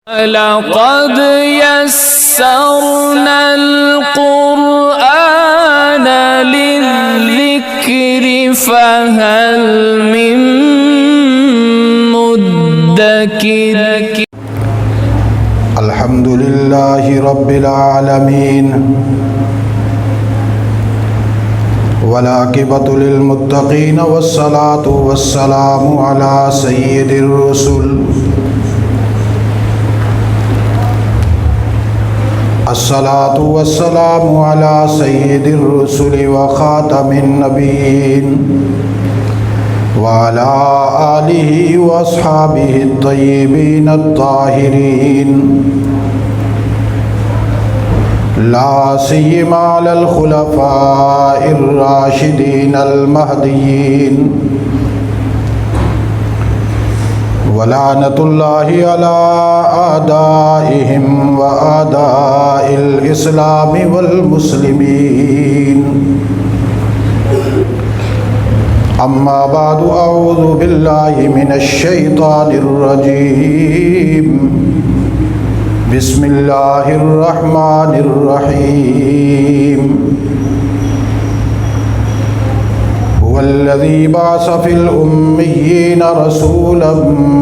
لقد يسرنا القرآن للذكر فهل من مدكر الحمد لله رب العالمين والعاقبة للمتقين والصلاة والسلام على سيد الرسل الصلاة والسلام على سيد الرسل وخاتم النبيين وعلى آله وأصحابه الطيبين الطاهرين لا سيما على الخلفاء الراشدين المهديين ولعنة الله على أعدائهم وأعداء الإسلام والمسلمين أما بعد أعوذ بالله من الشيطان الرجيم بسم الله الرحمن الرحيم هو الذي بعث في الأميين رسولا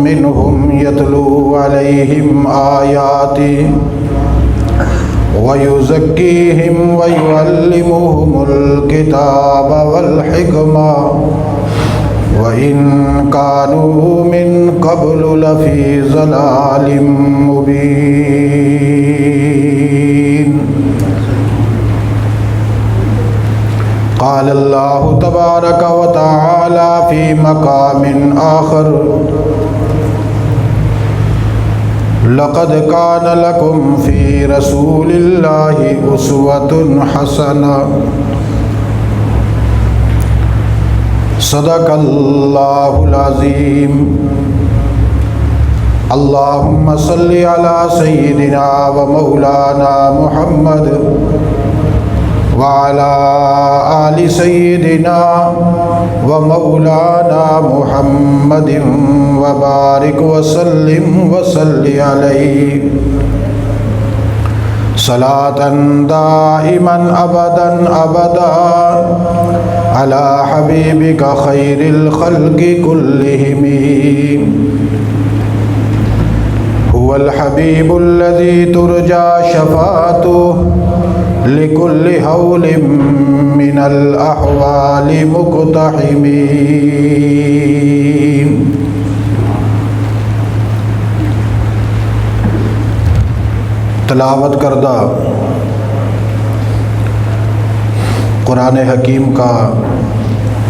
منهم يتلو عليهم آياته ويزكيهم ويعلمهم الكتاب والحكمة وإن كانوا من قبل لفي ضلال مبين قال الله تبارك وتعالى في مقام آخر لقد كان لكم في رسول الله أسوة حسنة صدق اللہ العظیم اللہم صلی علی سیدنا و مولانا محمد وعلی آل سیدنا و مولانا محمد وبارک وسلم وصلی علیہ صلاة دائما ابدا ابدا على حبيبك خير الخلق كلهم هو الحبيب الذي ترجى شفاعته لكل هول من الأحوال مقتحمين تلاوت کردہ قرآن حکیم کا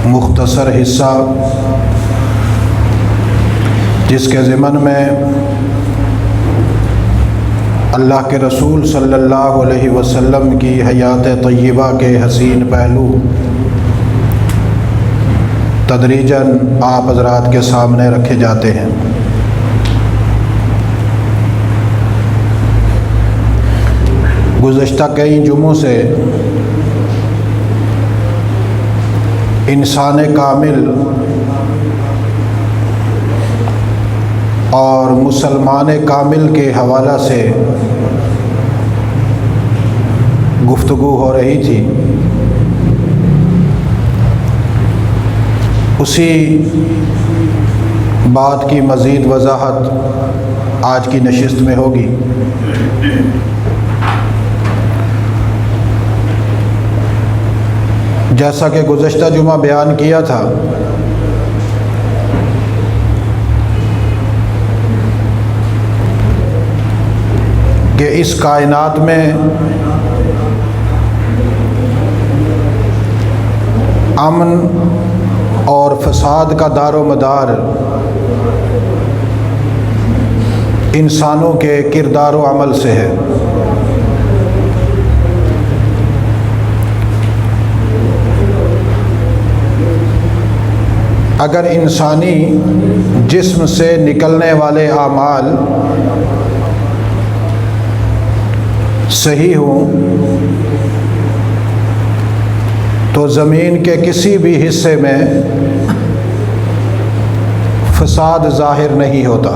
مختصر حصہ جس کے ضمن میں اللہ کے رسول صلی اللہ علیہ وسلم کی حیات طیبہ کے حسین پہلو تدریجاً آپ حضرات کے سامنے رکھے جاتے ہیں۔ گزشتہ کئی جمعوں سے انسان کامل اور مسلمان کامل کے حوالہ سے گفتگو ہو رہی تھی۔ اسی بات کی مزید وضاحت آج کی نشست میں ہوگی۔ جیسا کہ گزشتہ جمعہ بیان کیا تھا کہ اس کائنات میں امن اور فساد کا دار و مدار انسانوں کے کردار و عمل سے ہے۔ اگر انسانی جسم سے نکلنے والے اعمال صحیح ہوں تو زمین کے کسی بھی حصے میں فساد ظاہر نہیں ہوتا۔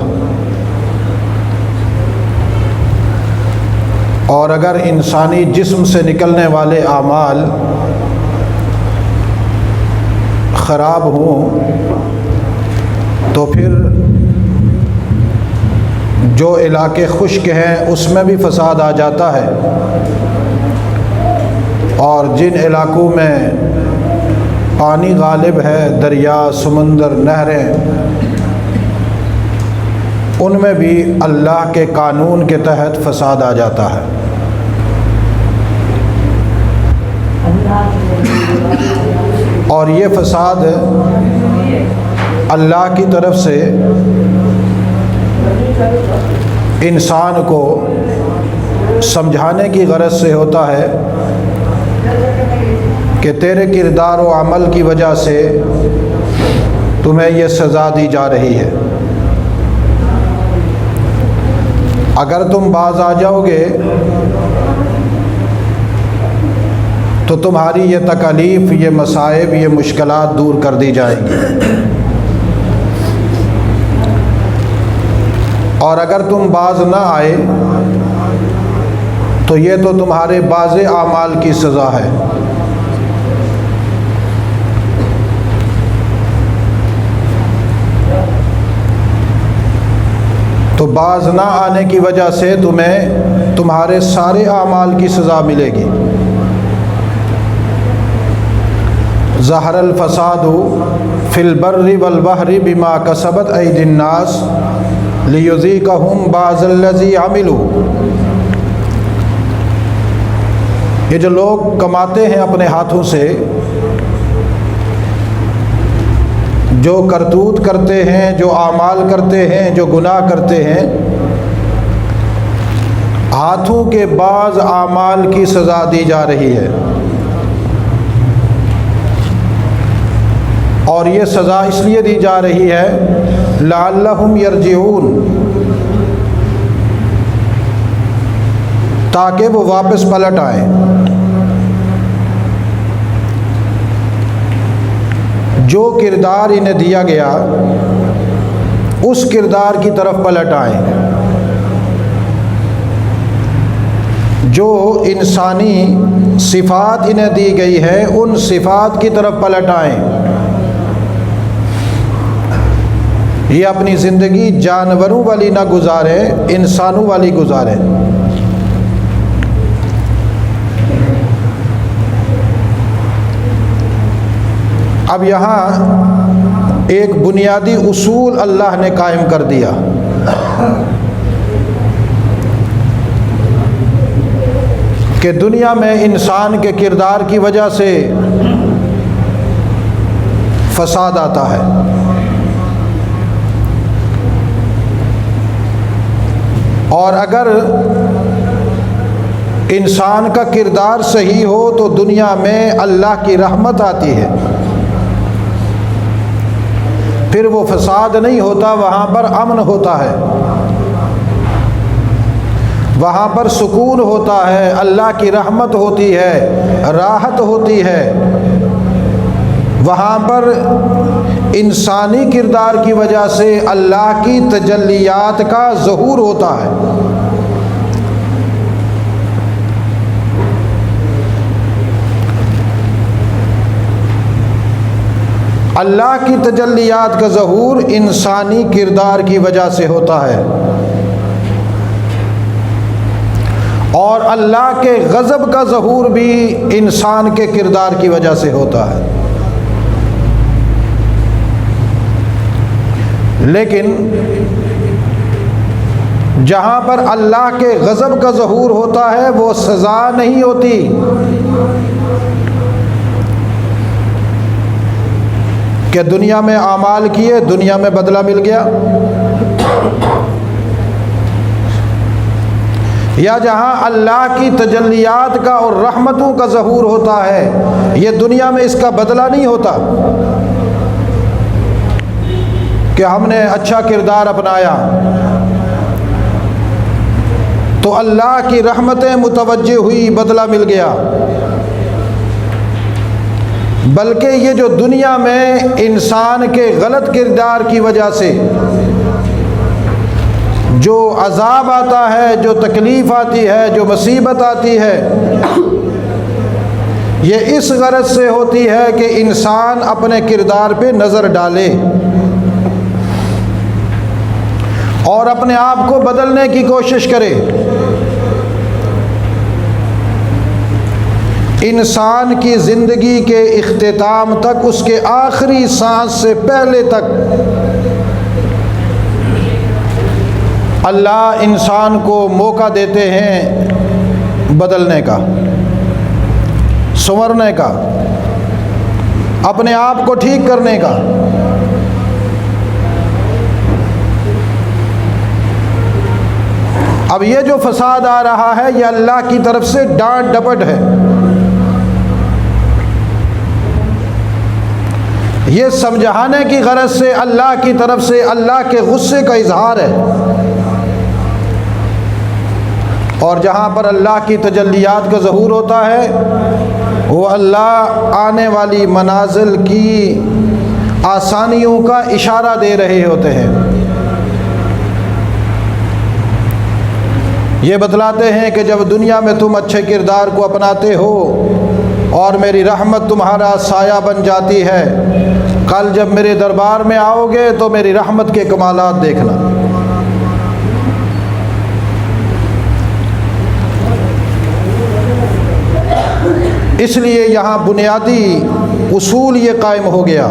اور اگر انسانی جسم سے نکلنے والے اعمال خراب ہوں تو پھر جو علاقے خشک ہیں اس میں بھی فساد آ جاتا ہے، اور جن علاقوں میں پانی غالب ہے، دریا، سمندر، نہریں، ان میں بھی اللہ کے قانون کے تحت فساد آ جاتا ہے۔ اور یہ فساد اللہ کی طرف سے انسان کو سمجھانے کی غرض سے ہوتا ہے کہ تیرے کردار و عمل کی وجہ سے تمہیں یہ سزا دی جا رہی ہے۔ اگر تم باز آ جاؤ گے تو تمہاری یہ تکالیف، یہ مصائب، یہ مشکلات دور کر دی جائیں گی، اور اگر تم باز نہ آئے تو یہ تو تمہارے باز اعمال کی سزا ہے۔ تو باز نہ آنے کی وجہ سے تمہیں تمہارے سارے اعمال کی سزا ملے گی۔ ظہر الفساد فی البر والبحر بما کسبت ایدی الناس لیذیقہم بعض الذی عملوا۔ یہ جو لوگ کماتے ہیں اپنے ہاتھوں سے، جو کرتوت کرتے ہیں، جو اعمال کرتے ہیں، جو گناہ کرتے ہیں، ہاتھوں کے بعض اعمال کی سزا دی جا رہی ہے، اور یہ سزا اس لیے دی جا رہی ہے لعلہم یرجعون، تاکہ وہ واپس پلٹ آئیں۔ جو کردار انہیں دیا گیا اس کردار کی طرف پلٹ آئیں، جو انسانی صفات انہیں دی گئی ہے ان صفات کی طرف پلٹ آئیں۔ یہ اپنی زندگی جانوروں والی نہ گزاریں، انسانوں والی گزاریں۔ اب یہاں ایک بنیادی اصول اللہ نے قائم کر دیا کہ دنیا میں انسان کے کردار کی وجہ سے فساد آتا ہے، اور اگر انسان کا کردار صحیح ہو تو دنیا میں اللہ کی رحمت آتی ہے، پھر وہ فساد نہیں ہوتا، وہاں پر امن ہوتا ہے، وہاں پر سکون ہوتا ہے، اللہ کی رحمت ہوتی ہے، راحت ہوتی ہے، وہاں پر انسانی کردار کی وجہ سے اللہ کی تجلیات کا ظہور ہوتا ہے۔ اللہ کی تجلیات کا ظہور انسانی کردار کی وجہ سے ہوتا ہے، اور اللہ کے غضب کا ظہور بھی انسان کے کردار کی وجہ سے ہوتا ہے۔ لیکن جہاں پر اللہ کے غضب کا ظہور ہوتا ہے وہ سزا نہیں ہوتی، کہ دنیا میں اعمال کیے، دنیا میں بدلہ مل گیا، یا جہاں اللہ کی تجلیات کا اور رحمتوں کا ظہور ہوتا ہے یہ دنیا میں اس کا بدلہ نہیں ہوتا کہ ہم نے اچھا کردار اپنایا تو اللہ کی رحمتیں متوجہ ہوئی، بدلہ مل گیا، بلکہ یہ جو دنیا میں انسان کے غلط کردار کی وجہ سے جو عذاب آتا ہے، جو تکلیف آتی ہے، جو مصیبت آتی ہے، یہ اس غرض سے ہوتی ہے کہ انسان اپنے کردار پہ نظر ڈالے اور اپنے آپ کو بدلنے کی کوشش کرے۔ انسان کی زندگی کے اختتام تک، اس کے آخری سانس سے پہلے تک اللہ انسان کو موقع دیتے ہیں بدلنے کا، سنورنے کا، اپنے آپ کو ٹھیک کرنے کا۔ اب یہ جو فساد آ رہا ہے یہ اللہ کی طرف سے ڈانٹ ڈپٹ ہے، یہ سمجھانے کی غرض سے اللہ کی طرف سے اللہ کے غصے کا اظہار ہے۔ اور جہاں پر اللہ کی تجلیات کا ظہور ہوتا ہے وہ اللہ آنے والی منازل کی آسانیوں کا اشارہ دے رہے ہوتے ہیں۔ یہ بتلاتے ہیں کہ جب دنیا میں تم اچھے کردار کو اپناتے ہو اور میری رحمت تمہارا سایہ بن جاتی ہے، کل جب میرے دربار میں آؤ گے تو میری رحمت کے کمالات دیکھنا۔ اس لیے یہاں بنیادی اصول یہ قائم ہو گیا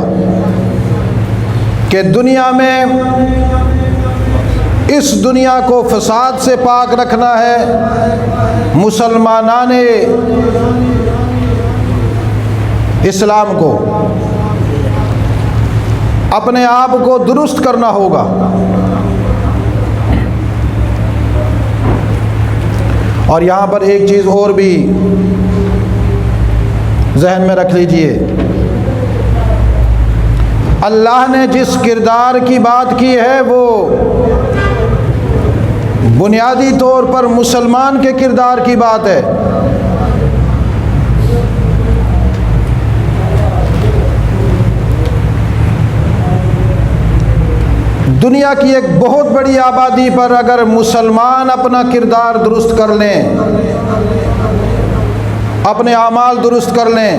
کہ دنیا میں اس دنیا کو فساد سے پاک رکھنا ہے، مسلمانان اسلام کو اپنے آپ کو درست کرنا ہوگا۔ اور یہاں پر ایک چیز اور بھی ذہن میں رکھ لیجئے، اللہ نے جس کردار کی بات کی ہے وہ بنیادی طور پر مسلمان کے کردار کی بات ہے۔ دنیا کی ایک بہت بڑی آبادی پر اگر مسلمان اپنا کردار درست کر لیں، اپنے اعمال درست کر لیں،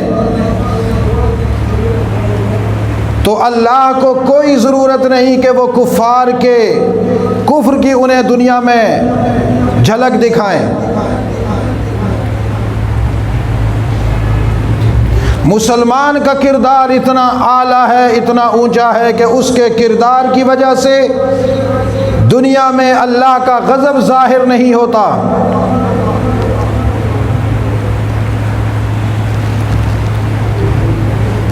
تو اللہ کو کوئی ضرورت نہیں کہ وہ کفار کے کفر کی انہیں دنیا میں جھلک دکھائیں۔ مسلمان کا کردار اتنا اعلیٰ ہے، اتنا اونچا ہے کہ اس کے کردار کی وجہ سے دنیا میں اللہ کا غضب ظاہر نہیں ہوتا۔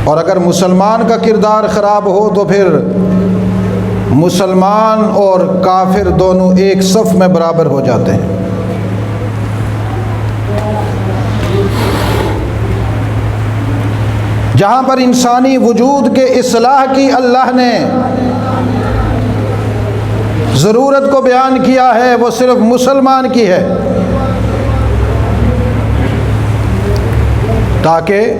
اور اگر مسلمان کا کردار خراب ہو تو پھر مسلمان اور کافر دونوں ایک صف میں برابر ہو جاتے ہیں۔ جہاں پر انسانی وجود کے اصلاح کی اللہ نے ضرورت کو بیان کیا ہے وہ صرف مسلمان کی ہے، تاکہ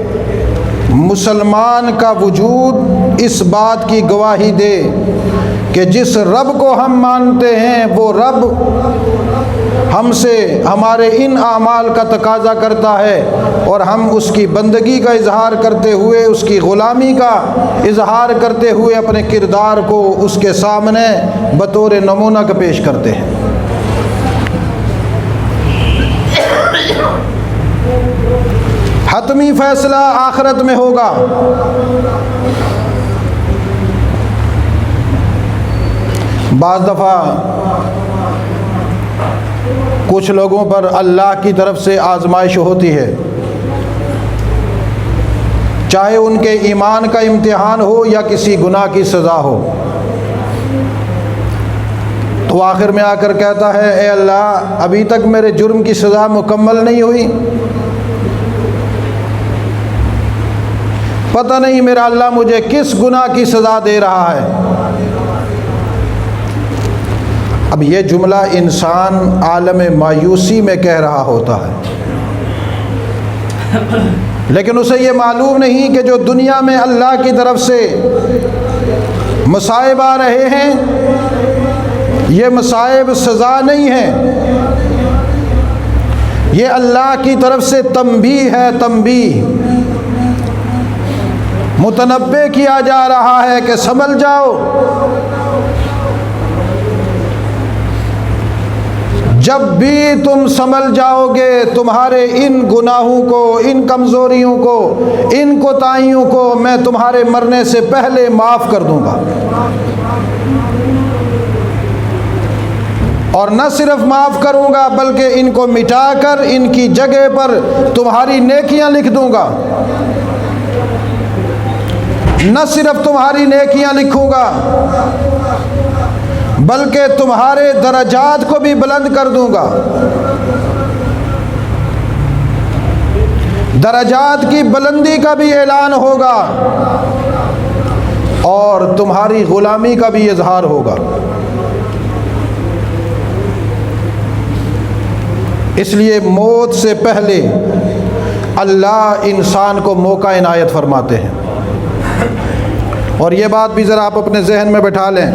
مسلمان کا وجود اس بات کی گواہی دے کہ جس رب کو ہم مانتے ہیں وہ رب ہم سے ہمارے ان اعمال کا تقاضا کرتا ہے، اور ہم اس کی بندگی کا اظہار کرتے ہوئے، اس کی غلامی کا اظہار کرتے ہوئے اپنے کردار کو اس کے سامنے بطور نمونہ کا پیش کرتے ہیں۔ حتمی فیصلہ آخرت میں ہوگا۔ بعض دفعہ کچھ لوگوں پر اللہ کی طرف سے آزمائش ہوتی ہے، چاہے ان کے ایمان کا امتحان ہو یا کسی گناہ کی سزا ہو، تو آخر میں آ کر کہتا ہے اے اللہ ابھی تک میرے جرم کی سزا مکمل نہیں ہوئی، پتہ نہیں میرا اللہ مجھے کس گناہ کی سزا دے رہا ہے۔ اب یہ جملہ انسان عالم مایوسی میں کہہ رہا ہوتا ہے، لیکن اسے یہ معلوم نہیں کہ جو دنیا میں اللہ کی طرف سے مصائب آ رہے ہیں یہ مصائب سزا نہیں ہے، یہ اللہ کی طرف سے تنبیہ ہے، تنبیہ، متنبہ کیا جا رہا ہے کہ سنبھل جاؤ۔ جب بھی تم سنبھل جاؤ گے تمہارے ان گناہوں کو، ان کمزوریوں کو، ان کوتاہیوں کو میں تمہارے مرنے سے پہلے معاف کر دوں گا، اور نہ صرف معاف کروں گا بلکہ ان کو مٹا کر ان کی جگہ پر تمہاری نیکیاں لکھ دوں گا۔ نہ صرف تمہاری نیکیاں لکھوں گا بلکہ تمہارے درجات کو بھی بلند کر دوں گا، درجات کی بلندی کا بھی اعلان ہوگا اور تمہاری غلامی کا بھی اظہار ہوگا۔ اس لیے موت سے پہلے اللہ انسان کو موقع عنایت فرماتے ہیں، اور یہ بات بھی ذرا آپ اپنے ذہن میں بٹھا لیں،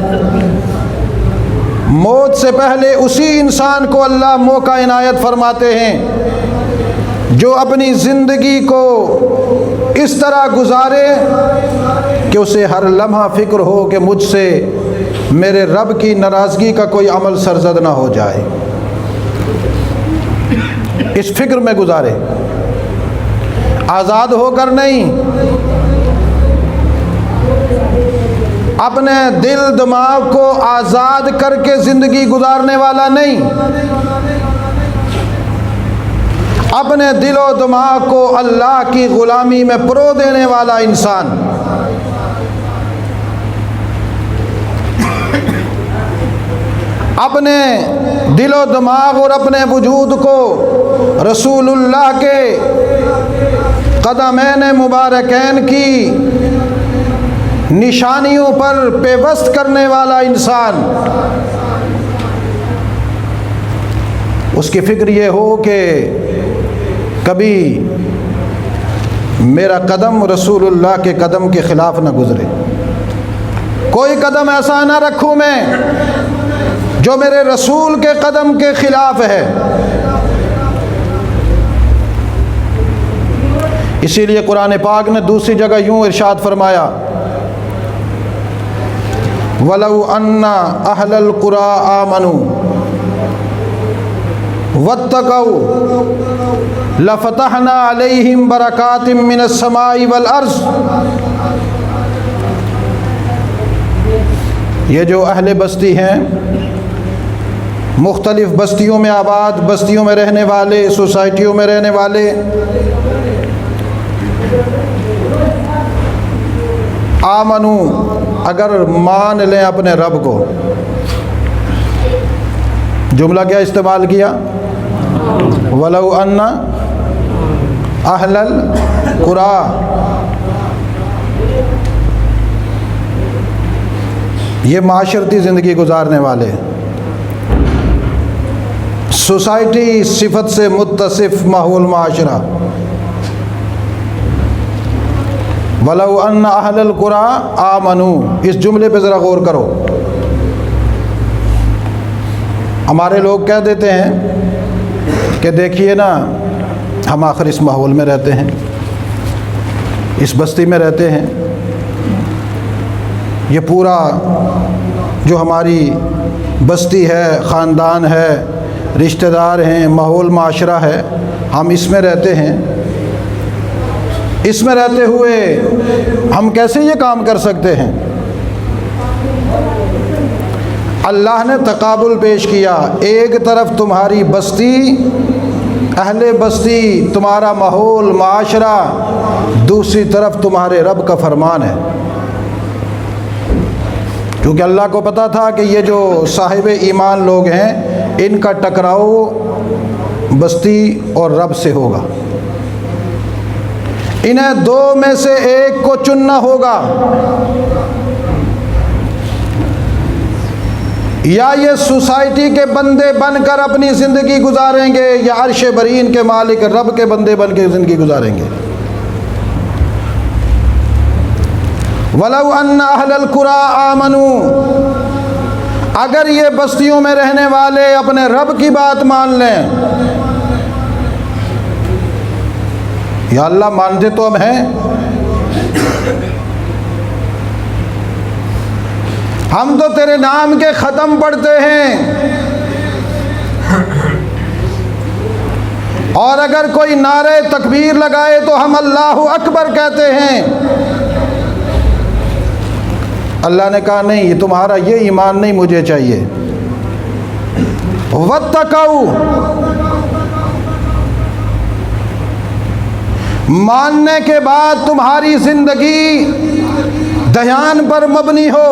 موت سے پہلے اسی انسان کو اللہ موقع عنایت فرماتے ہیں جو اپنی زندگی کو اس طرح گزارے کہ اسے ہر لمحہ فکر ہو کہ مجھ سے میرے رب کی ناراضگی کا کوئی عمل سرزد نہ ہو جائے، اس فکر میں گزارے، آزاد ہو کر نہیں، اپنے دل دماغ کو آزاد کر کے زندگی گزارنے والا نہیں، اپنے دل و دماغ کو اللہ کی غلامی میں پرو دینے والا انسان۔ اپنے دل و دماغ اور اپنے وجود کو رسول اللہ کے قدمین مبارکین کی نشانیوں پر پیوست کرنے والا انسان، اس کی فکر یہ ہو کہ کبھی میرا قدم رسول اللہ کے قدم کے خلاف نہ گزرے، کوئی قدم ایسا نہ رکھوں میں جو میرے رسول کے قدم کے خلاف ہے۔ اسی لیے قرآن پاک نے دوسری جگہ یوں ارشاد فرمایا، وَلَوْ أَنَّ أَهْلَ الْقُرَىٰ آمَنُوا وَاتَّقَوْا لَفَتَحْنَا عَلَيْهِمْ بَرَكَاتٍ مِّنَ السَّمَاءِ وَالْأَرْضِ۔ یہ جو اہل بستی ہیں، مختلف بستیوں میں آباد، بستیوں میں رہنے والے، سوسائٹیوں میں رہنے والے، آمنو اگر مان لیں اپنے رب کو، جملہ کیا استعمال کیا؟ وَلَوْ أَنَّ أَهْلَ الْقُرَىٰ، یہ معاشرتی زندگی گزارنے والے، سوسائٹی صفت سے متصف ماحول معاشرہ، وَلَوْ أَنَّ أَهْلَ الْقُرَىٰ آمَنُوا، اس جملے پہ ذرا غور کرو۔ ہمارے لوگ کہہ دیتے ہیں کہ دیکھیے نا، ہم آخر اس ماحول میں رہتے ہیں، اس بستی میں رہتے ہیں، یہ پورا جو ہماری بستی ہے، خاندان ہے، رشتہ دار ہیں، ماحول معاشرہ ہے، ہم اس میں رہتے ہیں، اس میں رہتے ہوئے ہم کیسے یہ کام کر سکتے ہیں؟ اللہ نے تقابل پیش کیا، ایک طرف تمہاری بستی، اہل بستی، تمہارا ماحول معاشرہ، دوسری طرف تمہارے رب کا فرمان ہے، کیونکہ اللہ کو پتہ تھا کہ یہ جو صاحب ایمان لوگ ہیں ان کا ٹکراؤ بستی اور رب سے ہوگا، انہیں دو میں سے ایک کو چننا ہوگا، یا یہ سوسائٹی کے بندے بن کر اپنی زندگی گزاریں گے یا عرش برین کے مالک رب کے بندے بن کے زندگی گزاریں گے۔ وَلَوْ أَنَّ أَهْلَ الْقُرَىٰ آمَنُوا، اگر یہ بستیوں میں رہنے والے اپنے رب کی بات مان لیں، یا اللہ مانتے تو ہم ہیں، ہم تو تیرے نام کے ختم پڑھتے ہیں، اور اگر کوئی نعرہ تکبیر لگائے تو ہم اللہ اکبر کہتے ہیں۔ اللہ نے کہا نہیں، یہ تمہارا یہ ایمان نہیں مجھے چاہیے۔ واتقوا، ماننے کے بعد تمہاری زندگی دھیان پر مبنی ہو،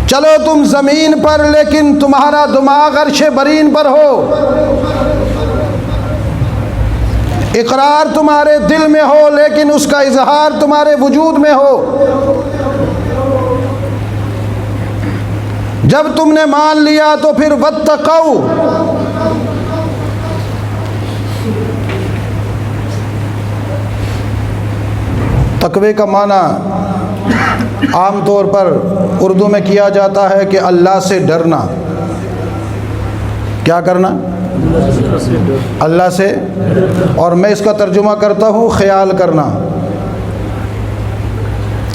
چلو تم زمین پر لیکن تمہارا دماغ عرش برین پر ہو، اقرار تمہارے دل میں ہو لیکن اس کا اظہار تمہارے وجود میں ہو۔ جب تم نے مان لیا تو پھر واتقوا، تقوی کا معنی عام طور پر اردو میں کیا جاتا ہے کہ اللہ سے ڈرنا۔ کیا کرنا؟ اللہ سے، اور میں اس کا ترجمہ کرتا ہوں خیال کرنا۔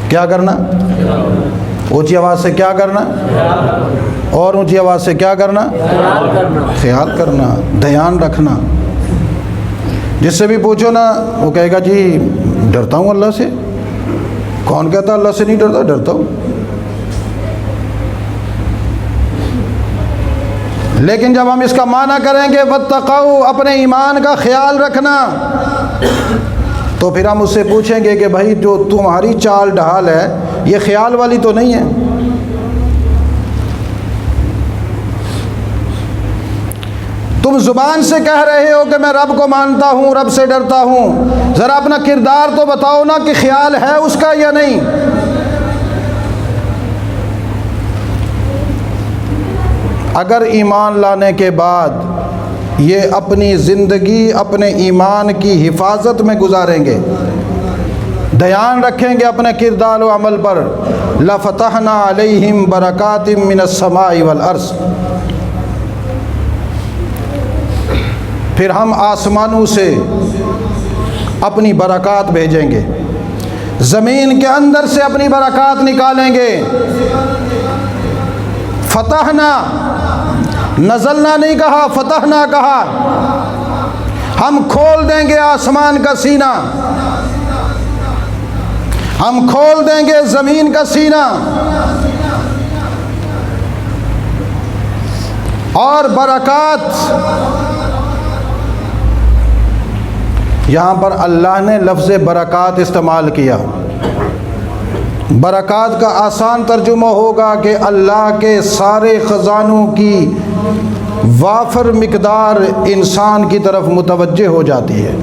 کیا کرنا؟ اونچی آواز سے کیا کرنا؟ اور اونچی آواز سے کیا کرنا؟ خیال کرنا، دھیان رکھنا۔ جس سے بھی پوچھو نا وہ کہے گا جی ڈرتا ہوں اللہ سے۔ کون کہتا اللہ سے نہیں ڈرتا؟ ڈرتا ہوں۔ لیکن جب ہم اس کا معنی کریں گے واتقوا، اپنے ایمان کا خیال رکھنا، تو پھر ہم اس سے پوچھیں گے کہ بھائی جو تمہاری چال ڈھال ہے یہ خیال والی تو نہیں ہے۔ تم زبان سے کہہ رہے ہو کہ میں رب کو مانتا ہوں، رب سے ڈرتا ہوں، ذرا اپنا کردار تو بتاؤ نا کہ خیال ہے اس کا یا نہیں۔ اگر ایمان لانے کے بعد یہ اپنی زندگی اپنے ایمان کی حفاظت میں گزاریں گے، دھیان رکھیں گے اپنے کردار و عمل پر، لَفَتَحْنَا عَلَيْهِمْ بَرَكَاتٍ مِّنَ السَّمَاءِ وَالْأَرْضِ، پھر ہم آسمانوں سے اپنی برکات بھیجیں گے، زمین کے اندر سے اپنی برکات نکالیں گے۔ فتحنا، نزلنا نہیں کہا، فتحنا کہا۔ ہم کھول دیں گے آسمان کا سینہ، ہم کھول دیں گے زمین کا سینہ، اور برکات، یہاں پر اللہ نے لفظ برکات استعمال کیا۔ برکات کا آسان ترجمہ ہوگا کہ اللہ کے سارے خزانوں کی وافر مقدار انسان کی طرف متوجہ ہو جاتی ہے۔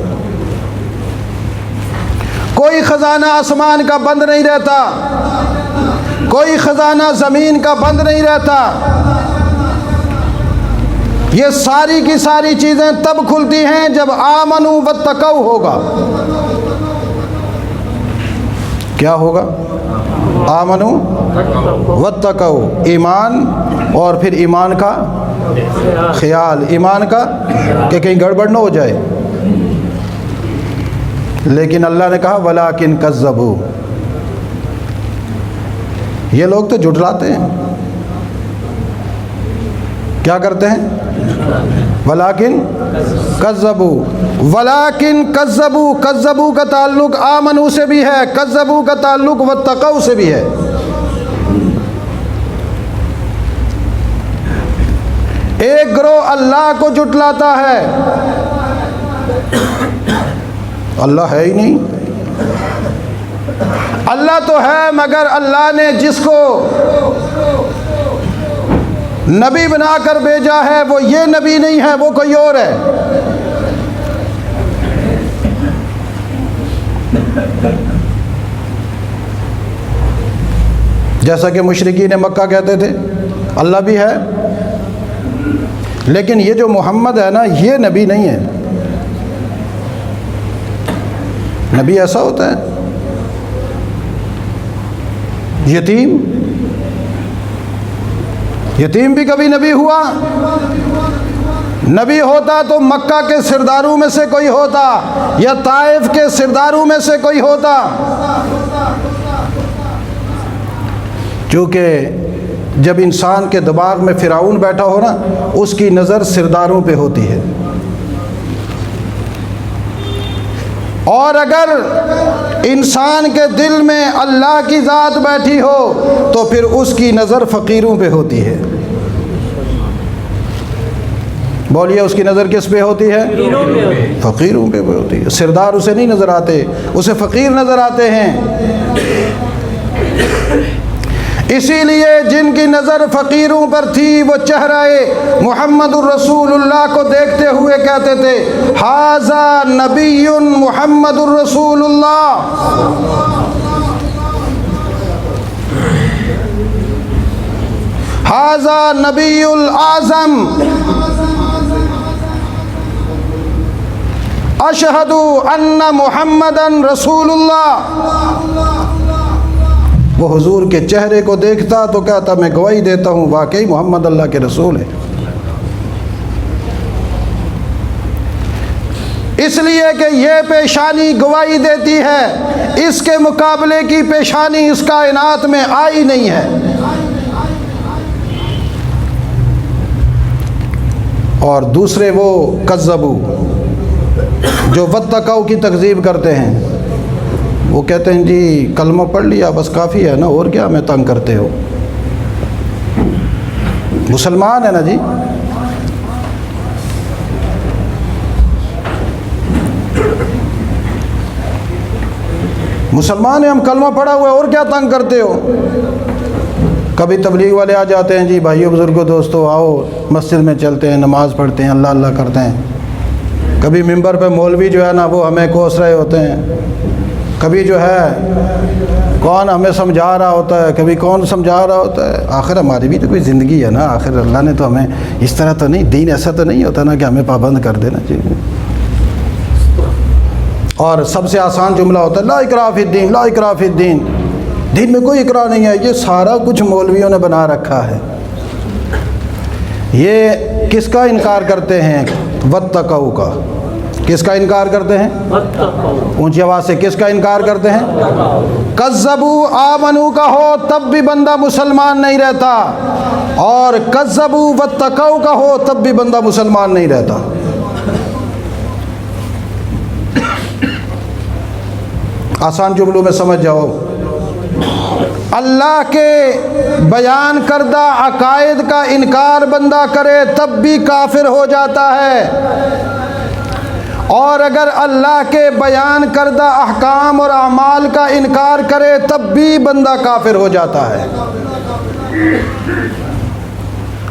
کوئی خزانہ آسمان کا بند نہیں رہتا، کوئی خزانہ زمین کا بند نہیں رہتا، یہ ساری کی ساری چیزیں تب کھلتی ہیں جب آمنوا واتقوا ہوگا۔ کیا ہوگا؟ آمنوا واتقوا، ایمان، اور پھر ایمان کا خیال، ایمان کا کہ کہیں گڑبڑ نہ ہو جائے۔ لیکن اللہ نے کہا وَلَٰكِن كَذَّبُوا، یہ لوگ تو جھٹلاتے ہیں۔ کیا کرتے ہیں؟ وَلَٰكِن كَذَّبُوا، وَلَٰكِن كَذَّبُوا، كَذَّبُوا کا تعلق آمنوا سے بھی ہے، كَذَّبُوا کا تعلق واتقوا سے بھی ہے۔ ایک گروہ اللہ کو جھٹلاتا ہے، اللہ ہے ہی نہیں، اللہ تو ہے مگر اللہ نے جس کو نبی بنا کر بھیجا ہے وہ یہ نبی نہیں ہے، وہ کوئی اور ہے۔ جیسا کہ مشرکین مکہ کہتے تھے اللہ بھی ہے، لیکن یہ جو محمد ہے نا یہ نبی نہیں ہے۔ نبی ایسا ہوتا ہے یتیم بھی کبھی نبی ہوا؟ نبی ہوتا تو مکہ کے سرداروں میں سے کوئی ہوتا یا طائف کے سرداروں میں سے کوئی ہوتا، کیونکہ جب انسان کے دماغ میں فرعون بیٹھا ہو نا، اس کی نظر سرداروں پہ ہوتی ہے، اور اگر انسان کے دل میں اللہ کی ذات بیٹھی ہو تو پھر اس کی نظر فقیروں پہ ہوتی ہے۔ بولیے، اس کی نظر کس پہ ہوتی ہے؟ فقیروں پہ ہوتی ہے۔ سردار اسے نہیں نظر آتے، اسے فقیر نظر آتے ہیں۔ اسی لیے جن کی نظر فقیروں پر تھی وہ چہرہ محمد الرسول اللہ کو دیکھتے ہوئے کہتے تھے، ھذا نبی محمد الرسول اللہ۔ ھذا نبی الاعظم، اشہد ان محمدا رسول اللہ۔ وہ حضور کے چہرے کو دیکھتا تو کہتا میں گواہی دیتا ہوں واقعی محمد اللہ کے رسول ہے۔ اس لیے کہ یہ پیشانی گواہی دیتی ہے، اس کے مقابلے کی پیشانی اس کائنات میں آئی نہیں ہے۔ اور دوسرے وہ کذبو جو واتقوا کی تکذیب کرتے ہیں، وہ کہتے ہیں جی کلمہ پڑھ لیا بس کافی ہے نا، اور کیا ہمیں تنگ کرتے ہو؟ مسلمان ہے نا جی، مسلمان ہیں ہم، کلمہ پڑھا ہوا ہے، اور کیا تنگ کرتے ہو؟ کبھی تبلیغ والے آ جاتے ہیں، جی بھائیو بزرگوں دوستو آؤ مسجد میں چلتے ہیں، نماز پڑھتے ہیں، اللہ اللہ کرتے ہیں۔ کبھی ممبر پہ مولوی جو ہے نا وہ ہمیں کوس رہے ہوتے ہیں، کبھی جو ہے کون ہمیں سمجھا رہا ہوتا ہے، کبھی کون سمجھا رہا ہوتا ہے۔ آخر ہماری بھی تو کوئی زندگی ہے نا، آخر اللہ نے تو ہمیں اس طرح تو نہیں، دین ایسا تو نہیں ہوتا نا کہ ہمیں پابند کر دینا چاہیے۔ اور سب سے آسان جملہ ہوتا ہے لا اکراہ فی الدین، لا اکراہ فی الدین، دین میں کوئی اکراہ نہیں ہے۔ یہ سارا کچھ مولویوں نے بنا رکھا ہے۔ یہ کس کا انکار کرتے ہیں؟ واتقوا کا۔ کس کا انکار کرتے ہیں؟ اونچی آواز سے کس کا انکار کرتے ہیں؟ کذبوا آمنوا کا ہو تب بھی بندہ مسلمان نہیں رہتا، اور کذبوا واتقوا کا ہو تب بھی بندہ مسلمان نہیں رہتا۔ آسان جملوں میں سمجھ جاؤ، اللہ کے بیان کردہ عقائد کا انکار بندہ کرے تب بھی کافر ہو جاتا ہے، اور اگر اللہ کے بیان کردہ احکام اور اعمال کا انکار کرے تب بھی بندہ کافر ہو جاتا ہے۔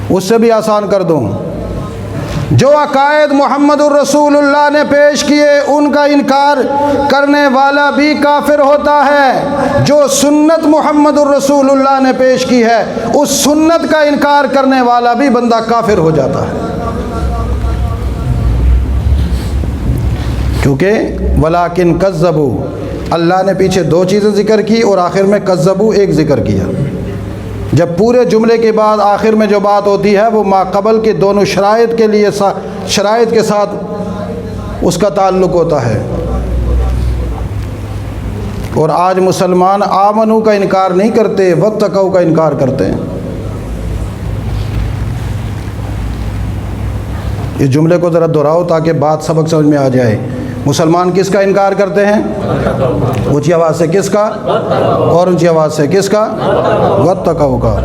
اس سے بھی آسان کر دوں، جو عقائد محمد الرسول اللہ نے پیش کیے ان کا انکار کرنے والا بھی کافر ہوتا ہے، جو سنت محمد الرسول اللہ نے پیش کی ہے اس سنت کا انکار کرنے والا بھی بندہ کافر ہو جاتا ہے۔ کیونکہ ولیکن کذبوا، اللہ نے پیچھے دو چیزیں ذکر کی اور آخر میں کذبوا ایک ذکر کیا۔ جب پورے جملے کے بعد آخر میں جو بات ہوتی ہے وہ ما قبل کے دونوں شرائط کے لیے شرائط کے ساتھ اس کا تعلق ہوتا ہے۔ اور آج مسلمان آمنو کا انکار نہیں کرتے، واتقوا کا انکار کرتے ہیں۔ اس جملے کو ذرا دہراؤ تاکہ بات سبق سمجھ میں آ جائے۔ مسلمان کس کا انکار کرتے ہیں؟ اونچی آواز سے کس کا؟ اور اونچی آواز سے کس کا؟ واتقوا کا۔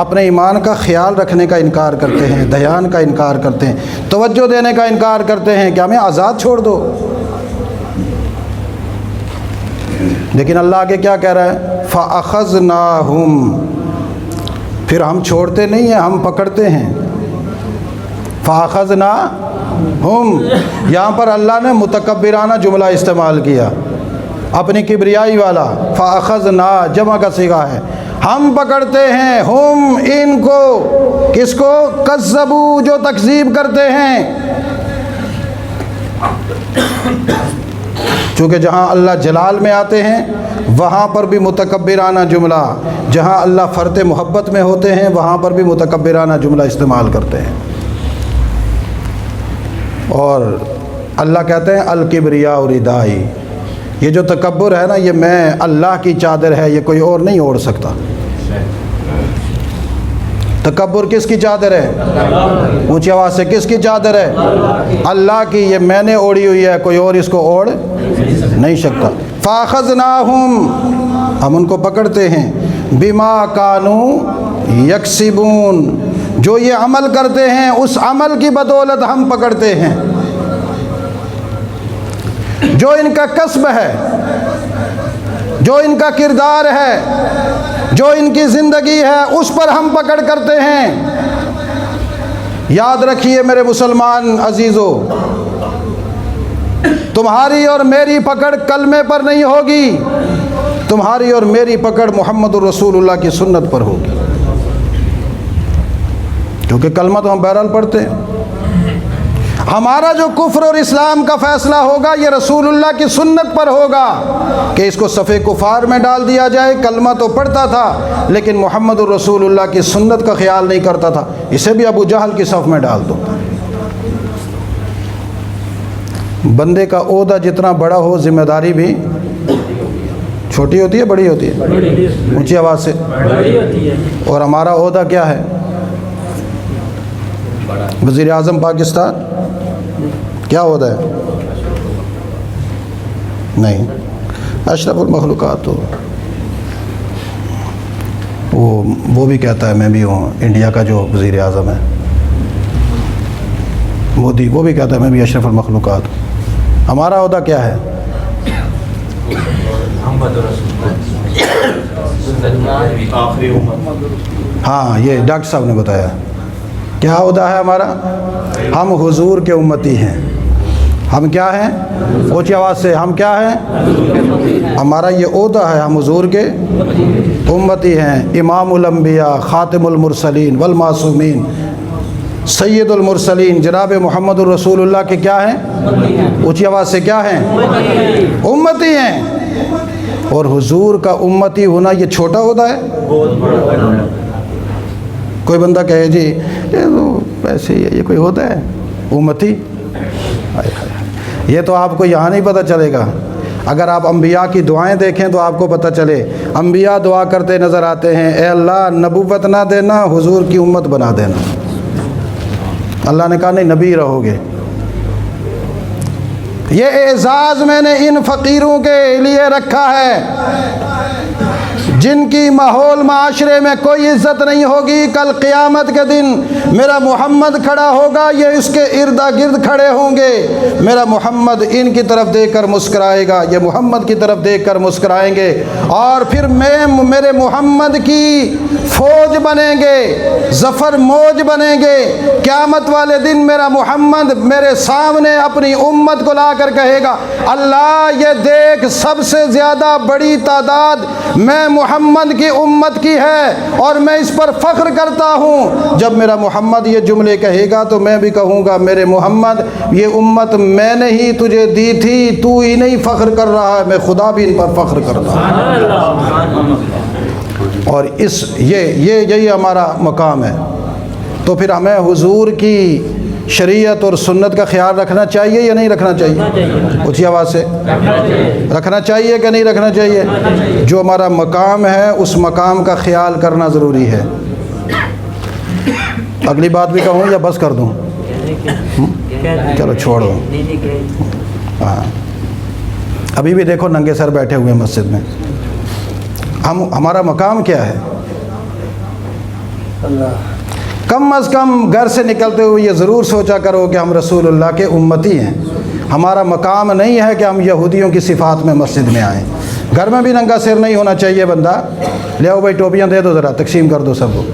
اپنے ایمان کا خیال رکھنے کا انکار کرتے ہیں، دھیان کا انکار کرتے ہیں، توجہ دینے کا انکار کرتے ہیں کہ ہمیں آزاد چھوڑ دو۔ لیکن اللہ آگے کیا کہہ رہا ہے؟ فَأَخَذْنَاهُمْ، پھر ہم چھوڑتے نہیں ہیں، ہم پکڑتے ہیں۔ فَأَخَذْنَاهُمْ، یہاں پر اللہ نے متکبرانہ جملہ استعمال کیا، اپنی کبریائی والا۔ فَأَخَذْنَا جمع کا صیغہ ہے، ہم پکڑتے ہیں، ہم ان کو، کس کو؟ کذبوا، جو تکذیب کرتے ہیں۔ چونکہ جہاں اللہ جلال میں آتے ہیں وہاں پر بھی متکبرانہ جملہ، جہاں اللہ فرط محبت میں ہوتے ہیں وہاں پر بھی متکبرانہ جملہ استعمال کرتے ہیں۔ اور اللہ کہتے ہیں الکبریاء ردائی، یہ جو تکبر ہے نا یہ میں اللہ کی چادر ہے، یہ کوئی اور نہیں اوڑھ سکتا۔ تکبر کس کی چادر ہے؟ اونچی آواز سے کس کی چادر ہے؟ اللہ کی، یہ میں نے اوڑھی ہوئی ہے، کوئی اور اس کو اوڑھ نہیں سکتا۔ فَأَخَذْنَاهُمْ، ہم ان کو پکڑتے ہیں، بِمَا كَانُوا يَكْسِبُونَ، جو یہ عمل کرتے ہیں اس عمل کی بدولت ہم پکڑتے ہیں، جو ان کا کسب ہے، جو ان کا کردار ہے، جو ان کی زندگی ہے، اس پر ہم پکڑ کرتے ہیں۔ یاد رکھیے میرے مسلمان عزیزو، تمہاری اور میری پکڑ کلمے پر نہیں ہوگی، تمہاری اور میری پکڑ محمد الرسول اللہ کی سنت پر ہوگی، کیونکہ کلمہ تو ہم بہرحال پڑھتے ہیں۔ ہمارا جو کفر اور اسلام کا فیصلہ ہوگا یہ رسول اللہ کی سنت پر ہوگا کہ اس کو صفِ کفار میں ڈال دیا جائے۔ کلمہ تو پڑھتا تھا لیکن محمد الرسول اللہ کی سنت کا خیال نہیں کرتا تھا، اسے بھی ابو جہل کی صف میں ڈال دو۔ بندے کا عہدہ جتنا بڑا ہو ذمہ داری بھی چھوٹی ہوتی ہے بڑی ہوتی ہے؟ اونچی آواز سے۔ اور ہمارا عہدہ کیا ہے؟ وزیر اعظم پاکستان کیا عہدہ ہے؟ نہیں، اشرف المخلوقات تو وہ بھی کہتا ہے میں بھی ہوں انڈیا کا جو وزیر اعظم ہے مودی، وہ بھی کہتا ہے میں بھی اشرف المخلوقات ہوں۔ ہمارا عہدہ کیا ہے؟ ہاں، یہ ڈاکٹر صاحب نے بتایا کیا عہدہ ہے ہمارا؟ ہم حضور کے امتی ہیں۔ ہم کیا ہیں؟ اونچی آواز سے، ہم کیا ہیں؟ ہمارا یہ عہدہ ہے، ہم حضور کے امتی ہیں۔ امام الانبیاء، خاتم المرسلین والمعصومین، سید المرسلین جناب محمد الرسول اللہ کے کیا ہیں؟ اونچی آواز سے کیا ہیں؟ امتی ہیں۔ اور حضور کا امتی ہونا یہ چھوٹا عہدہ ہے؟ کوئی بندہ کہے جی یہ تو ایسے ہی ہے، یہ کوئی عہدہ ہے امتی؟ یہ تو آپ کو یہاں نہیں پتہ چلے گا، اگر آپ انبیاء کی دعائیں دیکھیں تو آپ کو پتہ چلے۔ انبیاء دعا کرتے نظر آتے ہیں، اے اللہ نبوت نہ دینا، حضور کی امت بنا دینا۔ اللہ نے کہا نہیں، نبی رہو گے۔ یہ اعزاز میں نے ان فقیروں کے لیے رکھا ہے جن کی ماحول معاشرے میں کوئی عزت نہیں ہوگی۔ کل قیامت کے دن میرا محمد کھڑا ہوگا، یہ اس کے ارد گرد کھڑے ہوں گے، میرا محمد ان کی طرف دیکھ کر مسکرائے گا، یہ محمد کی طرف دیکھ کر مسکرائیں گے، اور پھر میرے محمد کی فوج بنیں گے، ظفر موج بنیں گے۔ قیامت والے دن میرا محمد میرے سامنے اپنی امت کو لا کر کہے گا، اللہ یہ دیکھ سب سے زیادہ بڑی تعداد میں محمد کی امت کی ہے اور میں اس پر فخر کرتا ہوں۔ جب میرا محمد یہ جملے کہے گا تو میں بھی کہوں گا، میرے محمد یہ امت میں نے ہی تجھے دی تھی، تو ہی نہیں فخر کر رہا ہے، میں خدا بھی ان پر فخر کرتا ہوں۔ اور یہی ہمارا مقام ہے۔ تو پھر ہمیں حضور کی شریعت اور سنت کا خیال رکھنا چاہیے یا نہیں رکھنا چاہیے؟ اونچی آواز سے، رکھنا چاہیے کہ نہیں رکھنا چاہیے؟ جو ہمارا مقام ہے اس مقام کا خیال کرنا ضروری ہے۔ اگلی بات بھی کہوں یا بس کر دوں؟ چلو چھوڑو۔ ہاں، ابھی بھی دیکھو ننگے سر بیٹھے ہوئے مسجد میں۔ ہمارا مقام کیا ہے؟ کم از کم گھر سے نکلتے ہوئے یہ ضرور سوچا کرو کہ ہم رسول اللہ کے امتی ہیں۔ ہمارا مقام نہیں ہے کہ ہم یہودیوں کی صفات میں مسجد میں آئیں۔ گھر میں بھی ننگا سر نہیں ہونا چاہیے بندہ۔ لے آؤ بھائی ٹوپیاں دے دو، ذرا تقسیم کر دو سب کو۔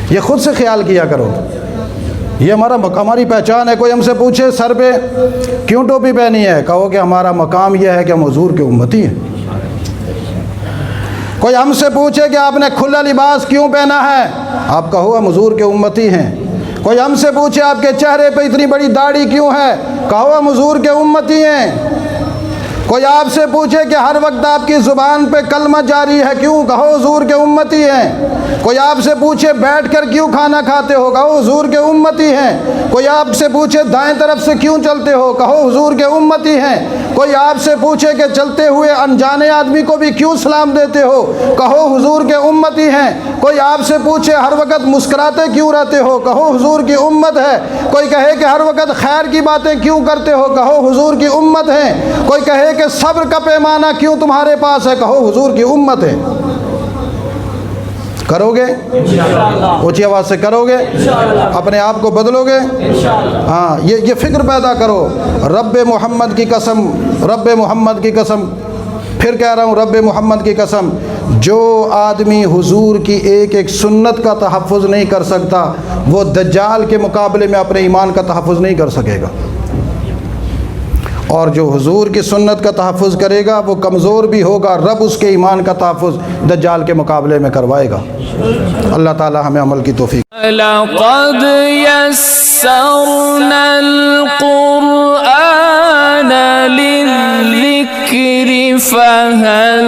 یہ خود سے خیال کیا کرو، یہ ہماری پہچان ہے۔ کوئی ہم سے پوچھے سر پہ کیوں ٹوپی پہنی ہے، کہو کہ ہمارا مقام یہ ہے کہ ہم حضور کے امتی ہیں۔ کوئی ہم سے پوچھے کہ آپ نے کھلا لباس کیوں پہنا ہے، آپ کہو ہم حضور کے امتی ہیں۔ کوئی ہم سے پوچھے آپ کے چہرے پہ اتنی بڑی داڑھی کیوں ہے، کہو ہم حضور کے امتی ہیں۔ کوئی آپ سے پوچھے کہ ہر وقت آپ کی زبان پہ کلمہ جاری ہے کیوں، کہو حضور کے امتی ہیں۔ کوئی آپ سے پوچھے بیٹھ کر کیوں کھانا کھاتے ہو، کہو حضور کے امتی ہیں۔ کوئی آپ سے پوچھے دائیں طرف سے کیوں چلتے ہو، کہو حضور کے امتی ہیں۔ کوئی آپ سے پوچھے کہ چلتے ہوئے انجانے آدمی کو بھی کیوں سلام دیتے ہو، کہو حضور کے امتی ہیں۔ کوئی آپ سے پوچھے ہر وقت مسکراتے کیوں رہتے ہو، کہو حضور کی امت ہے۔ کوئی کہے کہ ہر وقت خیر کی باتیں کیوں کرتے ہو، کہو حضور کی امت ہے۔ کوئی کہے کہ صبر کا پیمانہ کیوں تمہارے پاس ہے، کہو حضور کی امت ہے۔ کرو گے؟ اونچی آواز سے کرو گے؟ اپنے آپ کو بدلو گے؟ ہاں، یہ فکر پیدا کرو۔ رب محمد کی قسم، رب محمد کی قسم، پھر کہہ رہا ہوں رب محمد کی قسم، جو آدمی حضور کی ایک ایک سنت کا تحفظ نہیں کر سکتا وہ دجال کے مقابلے میں اپنے ایمان کا تحفظ نہیں کر سکے گا، اور جو حضور کی سنت کا تحفظ کرے گا وہ کمزور بھی ہوگا، رب اس کے ایمان کا تحفظ دجال کے مقابلے میں کروائے گا۔ اللہ تعالی ہمیں عمل کی توفیق۔ لقد يسرنا القرآن للذكر فهل